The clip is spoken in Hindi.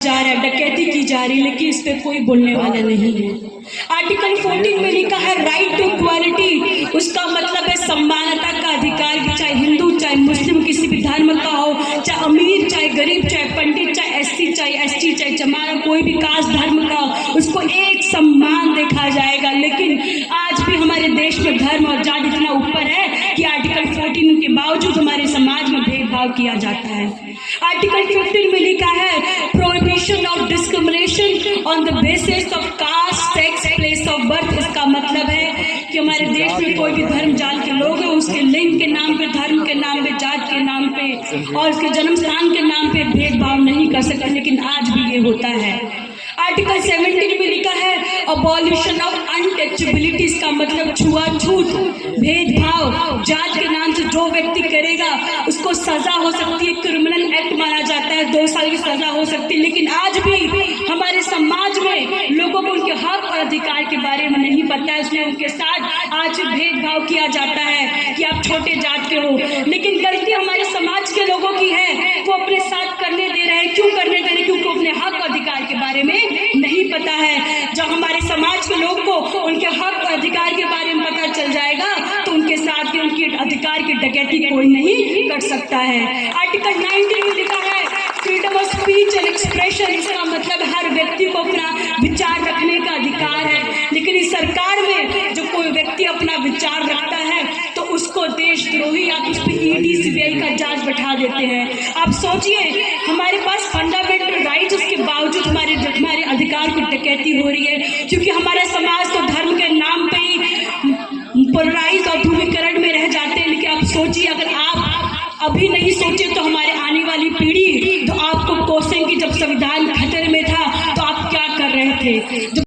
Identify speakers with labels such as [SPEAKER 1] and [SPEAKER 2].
[SPEAKER 1] जा रहा है, डकैती की जा रही है, लेकिन इस पे कोई बोलने वाला नहीं है। आर्टिकल 14 में लिखा है राइट टू इक्वालिटी, उसका मतलब है समानता का अधिकार, चाहे हिंदू चाहे मुस्लिम किसी भी धर्म का हो, चाहे अमीर चाहे गरीब, चाहे पंडित चाहे एससी चाहे एसटी चाहे चमार, कोई भी कास्ट धर्म का हो, उसको एक सम्मान देखा जाएगा। लेकिन आज भी हमारे देश में धर्म और जाति इतना ऊपर है कि आर्टिकल 14 के बावजूद हमारे समाज में भेदभाव किया जाता है। आर्टिकल 15 में लिखा है prohibition of discrimination on the basis of caste, sex, place of birth. इसका मतलब है कि हमारे देश में कोई भी धर्म जाल के लोग हैं, उसके लिंग के नाम पे, धर्म के नाम पे, जात के नाम पे और उसके जन्म स्थान के नाम पे भेदभाव नहीं कर सकते, लेकिन आज भी ये होता है। आर्टिकल 17 में लिखा है अबॉलिशन ऑफ अनटचेबिलिटी, इसका मतलब छुआछूत, भेदभाव, जात के नाम से जो व्यक्ति करेगा उसको सजा हो सकती है, क्रिमिनल एक्ट माना जाता है, 2 साल की सजा हो सकती है। लेकिन आज भी हमारे समाज में लोगों को उनके हक और अधिकार के बारे में नहीं पता है, इसलिए उनके साथ आज भेदभाव किया जाता है कि आप छोटे जात के हो। लेकिन गलती हमारे समाज के लोगों की है, वो अपने साथ करने दे रहे हैं। क्यों करने दे रहे? क्योंकि अपने हक और अधिकार के बारे में नहीं पता है। जब हमारे समाज के लोग को उनके हक और अधिकार के बारे में पता चल जाएगा तो उनके साथ के उनके अधिकार की डकैती कोई नहीं कर सकता है। आर्टिकल 19 में लिखा है freedom of speech and expression, इसका मतलब हर व्यक्ति को अपना विचार रखने का अधिकार है। लेकिन इस सरकार में जो कोई व्यक्ति अपना विचार रखता है तो उसको देशद्रोही, आप उस पर ईडी सीबीआई का जांच बैठा देते हैं। आप सोचिए, हमारे पास फंडामेंटल राइट्स, उसके बावजूद हमारे अधिकार की डकैती हो रही है, क्योंकि हमारा समाज तो धर्म के नाम पे ही पोलराइज और ध्रुवीकरण में रह जाते हैं। लेकिन आप सोचिए, अगर आप अभी नहीं सोचे तो हमारे आने वाली पीढ़ी तो आपको कोसेंगे, जब संविधान खतरे में था तो आप क्या कर रहे थे।